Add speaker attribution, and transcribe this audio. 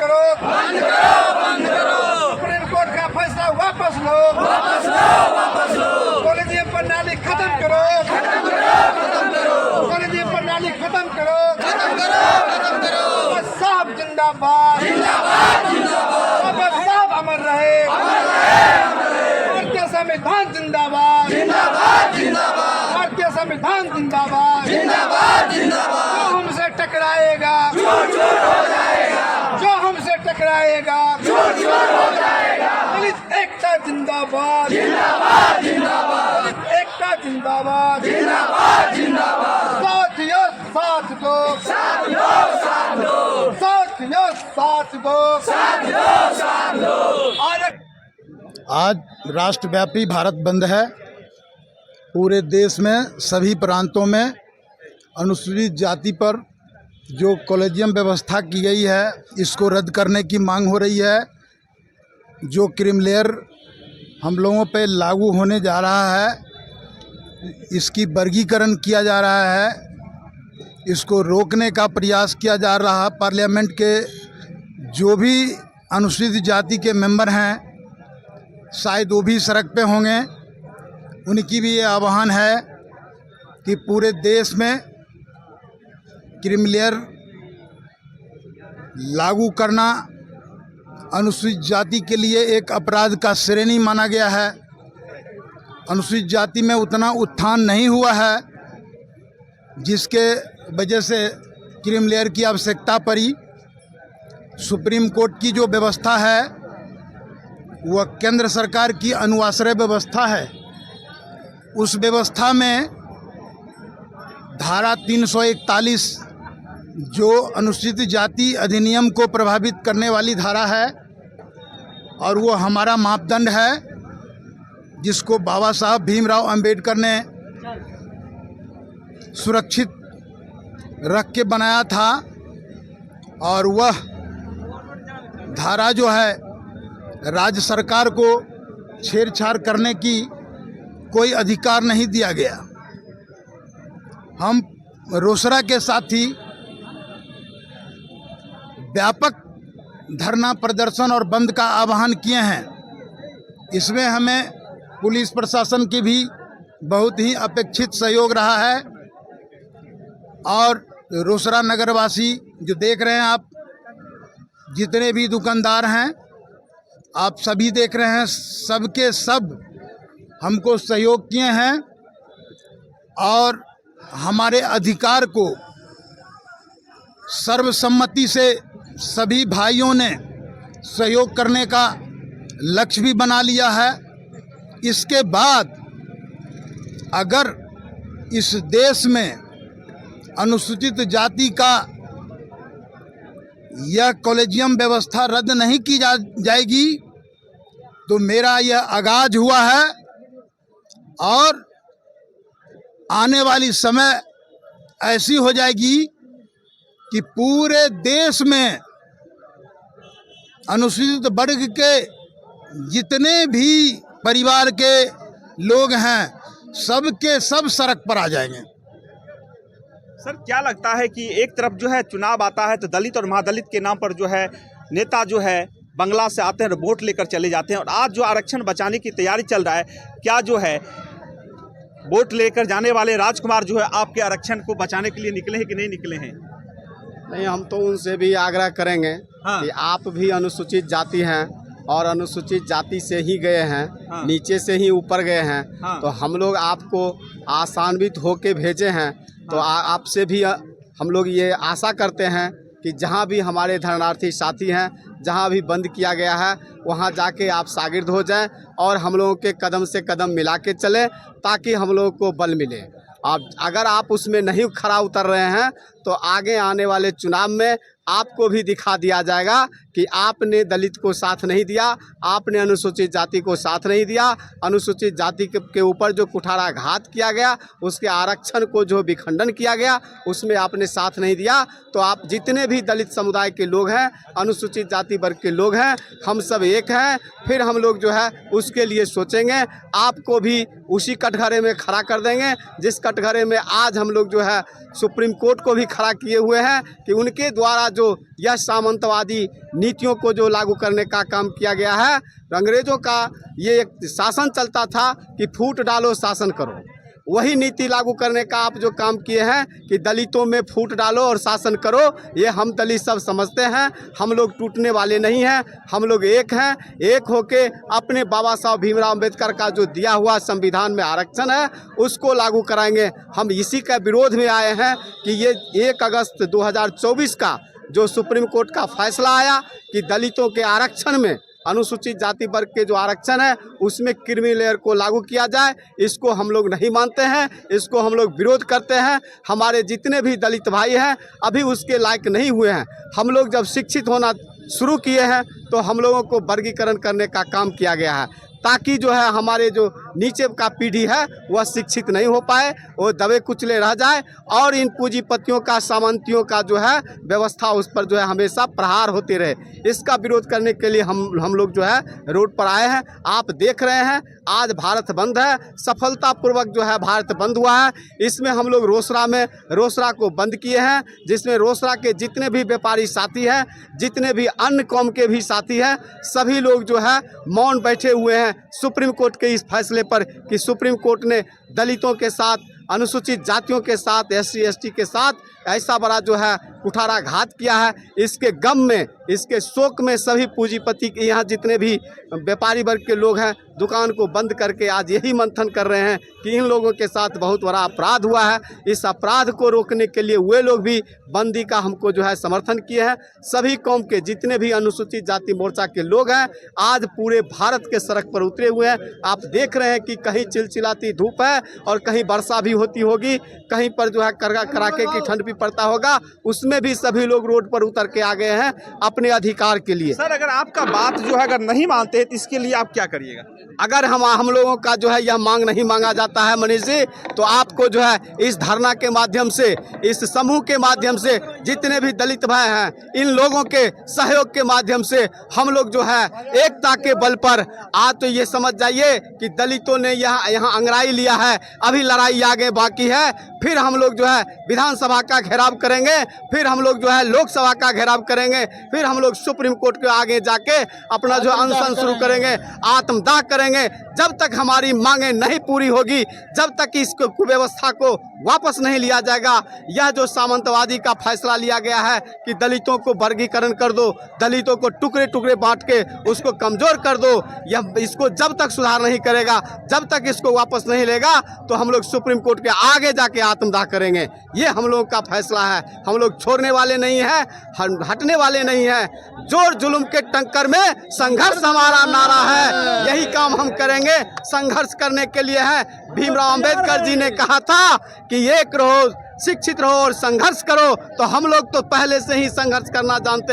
Speaker 1: करो, supreme court का फैसला वापस लो, कॉलेजियम प्रणाली खत्म करो, कॉलेजियम प्रणाली खत्म करो। बाबा साहब जिंदाबाद, बाबा साहब अमर रहे, भारतीय संविधान जिंदाबाद, भारतीय संविधान जिंदाबाद। जो हमसे टकराएगा, जो हमसे टकराएगा, दलित एकता जिंदाबाद, दलित एकता जिंदाबाद। साथियों साथ दो, साथियों साथ दो।
Speaker 2: आज राष्ट्रव्यापी भारत बंद है। पूरे देश में सभी प्रांतों में अनुसूचित जाति पर जो कॉलेजियम व्यवस्था की गई है इसको रद्द करने की मांग हो रही है। जो क्रीमी लेयर हम लोगों पे लागू होने जा रहा है, इसकी वर्गीकरण किया जा रहा है, इसको रोकने का प्रयास किया जा रहा है। पार्लियामेंट के जो भी अनुसूचित जाति के मेंबर हैं, शायद वो भी सड़क पे होंगे। उनकी भी ये आह्वान है कि पूरे देश में क्रीमी लेयर लागू करना अनुसूचित जाति के लिए एक अपराध का श्रेणी माना गया है। अनुसूचित जाति में उतना उत्थान नहीं हुआ है जिसके वजह से क्रीमी लेयर की आवश्यकता पड़ी। सुप्रीम कोर्ट की जो व्यवस्था है वह केंद्र सरकार की अनुआश्रय व्यवस्था है। उस व्यवस्था में धारा 341 जो अनुसूचित जाति अधिनियम को प्रभावित करने वाली धारा है और वो हमारा मापदंड है, जिसको बाबा साहब भीमराव अंबेडकर ने सुरक्षित रख के बनाया था। और वह धारा जो है राज्य सरकार को छेड़छाड़ करने की कोई अधिकार नहीं दिया गया। हम रोसड़ा के साथी व्यापक धरना प्रदर्शन और बंद का आह्वान किए हैं। इसमें हमें पुलिस प्रशासन की भी बहुत ही अपेक्षित सहयोग रहा है। और रोसड़ा नगरवासी जो देख रहे हैं आप, जितने भी दुकानदार हैं आप सभी देख रहे हैं, सबके सब हमको सहयोग किए हैं और हमारे अधिकार को सर्वसम्मति से सभी भाइयों ने सहयोग करने का लक्ष्य भी बना लिया है। इसके बाद अगर इस देश में अनुसूचित जाति का यह कॉलेजियम व्यवस्था रद्द नहीं की जाएगी तो मेरा यह आगाज हुआ है और आने वाली समय ऐसी हो जाएगी कि पूरे देश में अनुसूचित वर्ग के जितने भी परिवार के लोग हैं सबके सब सड़क पर आ जाएंगे।
Speaker 3: सर, क्या लगता है कि एक तरफ जो है चुनाव आता है तो दलित और महादलित के नाम पर जो है नेता जो है बंगला से आते हैं, वोट लेकर चले जाते हैं, और आज जो आरक्षण बचाने की तैयारी चल रहा है, क्या जो है वोट लेकर जाने वाले राजकुमार जो है आपके आरक्षण को बचाने के लिए निकले हैं कि नहीं निकले हैं?
Speaker 4: नहीं, हम तो उनसे भी आग्रह करेंगे कि आप भी अनुसूचित जाति हैं और अनुसूचित जाति से ही गए हैं, नीचे से ही ऊपर गए हैं, तो हम लोग आपको आसान्वित होके भेजे हैं। तो आपसे भी हम लोग ये आशा करते हैं कि जहाँ भी हमारे धरनार्थी साथी हैं, जहाँ भी बंद किया गया है, वहाँ जाके आप शागिर्द हो जाएं और हम लोगों के कदम से कदम मिला के चलें ताकि हम लोगों को बल मिले। अब अगर आप उसमें नहीं खरा उतर रहे हैं तो आगे आने वाले चुनाव में आपको भी दिखा दिया जाएगा कि आपने दलित को साथ नहीं दिया, आपने अनुसूचित जाति को साथ नहीं दिया, अनुसूचित जाति के ऊपर जो कुठाराघात किया गया, उसके आरक्षण को जो विखंडन किया गया, उसमें आपने साथ नहीं दिया। तो आप जितने भी दलित समुदाय के लोग हैं, अनुसूचित जाति वर्ग के लोग हैं, हम सब एक हैं। फिर हम लोग जो है उसके लिए सोचेंगे, आपको भी उसी कटघरे में खड़ा कर देंगे जिस कटघरे में आज हम लोग जो है सुप्रीम कोर्ट को भी खड़ा किए हुए हैं कि उनके द्वारा जो यह सामंतवादी नीतियों को जो लागू करने का काम किया गया है। अंग्रेज़ों का ये एक शासन चलता था कि फूट डालो शासन करो, वही नीति लागू करने का आप जो काम किए हैं कि दलितों में फूट डालो और शासन करो। ये हम दलित सब समझते हैं, हम लोग टूटने वाले नहीं हैं, हम लोग एक हैं। एक होके अपने बाबा साहब भीमराव अम्बेडकर का जो दिया हुआ संविधान में आरक्षण है उसको लागू कराएंगे। हम इसी का विरोध में आए हैं कि ये 1 अगस्त 2024 का जो सुप्रीम कोर्ट का फैसला आया कि दलितों के आरक्षण में, अनुसूचित जाति वर्ग के जो आरक्षण है उसमें क्रीमी लेयर को लागू किया जाए, इसको हम लोग नहीं मानते हैं, इसको हम लोग विरोध करते हैं। हमारे जितने भी दलित भाई हैं अभी उसके लायक नहीं हुए हैं। हम लोग जब शिक्षित होना शुरू किए हैं तो हम लोगों को वर्गीकरण करने का काम किया गया है ताकि जो है हमारे जो नीचे का पीढ़ी है वह शिक्षित नहीं हो पाए, वो दबे कुचले रह जाए और इन पूंजीपतियों का, सामंतियों का जो है व्यवस्था उस पर जो है हमेशा प्रहार होते रहे। इसका विरोध करने के लिए हम लोग जो है रोड पर आए हैं। आप देख रहे हैं आज भारत बंद है, सफलतापूर्वक जो है भारत बंद हुआ है। इसमें हम लोग रोसड़ा को बंद किए हैं, जिसमें रोसड़ा के जितने भी व्यापारी साथी हैं, जितने भी अन्य कौम के भी साथी हैं, सभी लोग जो है मौन बैठे हुए हैं सुप्रीम कोर्ट के इस फैसले पर कि सुप्रीम कोर्ट ने दलितों के साथ, अनुसूचित जातियों के साथ, SC ST के साथ ऐसा बड़ा जो है कुठाराघात किया है। इसके गम में, इसके शोक में सभी पूंजीपति के यहाँ जितने भी व्यापारी वर्ग के लोग हैं दुकान को बंद करके आज यही मंथन कर रहे हैं कि इन लोगों के साथ बहुत बड़ा अपराध हुआ है। इस अपराध को रोकने के लिए वे लोग भी बंदी का हमको जो है समर्थन किए हैं। सभी कौम के जितने भी अनुसूचित जाति मोर्चा के लोग हैं आज पूरे भारत के सड़क पर उतरे हुए हैं। आप देख रहे हैं कि कहीं चिलचिलाती धूप है और कहीं वर्षा भी होती होगी, कहीं पर जो है कड़ाके की ठंड भी पड़ता होगा, उसमें भी सभी लोग रोड पर उतर के आ गए हैं अपने अधिकार के लिए।
Speaker 3: सर, अगर आपका बात जो है अगर नहीं मानते तो इसके लिए आप क्या करिएगा?
Speaker 4: अगर हम लोगों का जो है यह मांग नहीं मांगा जाता है मनीष जी, तो आपको जो है इस धरना के माध्यम से, इस समूह के माध्यम से जितने भी दलित भाई हैं इन लोगों के सहयोग के माध्यम से हम लोग जो है एकता के बल पर आज तो ये समझ जाइए कि दलितों ने यहाँ अंगड़ाई लिया है, अभी लड़ाई आगे बाकी है। फिर हम लोग जो है विधानसभा का घेराव करेंगे, फिर हम लोग जो है लोकसभा का घेराव करेंगे, फिर हम लोग सुप्रीम कोर्ट के आगे जाके अपना जो अनशन शुरू करेंगे, आत्मदाह करेंगे। जब तक हमारी मांगें नहीं पूरी होगी, जब तक इस कुव्यवस्था को वापस नहीं लिया जाएगा, यह जो सामंतवादी का फैसला लिया गया है कि दलितों को वर्गीकरण कर दो, दलितों को टुकड़े टुकड़े बांट के उसको कमजोर कर दो, यह इसको जब तक सुधार नहीं करेगा, जब तक इसको वापस नहीं लेगा तो हम लोग सुप्रीम कोर्ट के आगे जाके आत्मदाह करेंगे। ये हम लोग का फैसला है। हम लोग छोड़ने वाले नहीं हैं, हटने वाले नहीं हैं। जोर जुल्म के टक्कर में संघर्ष हमारा नारा है, यही काम हम करेंगे। संघर्ष करने के लिए है। भीमराव अंबेडकर जी ने कहा था कि एक रहो, शिक्षित रहो और संघर्ष करो, तो हम लोग तो पहले से ही संघर्ष करना जानते हैं।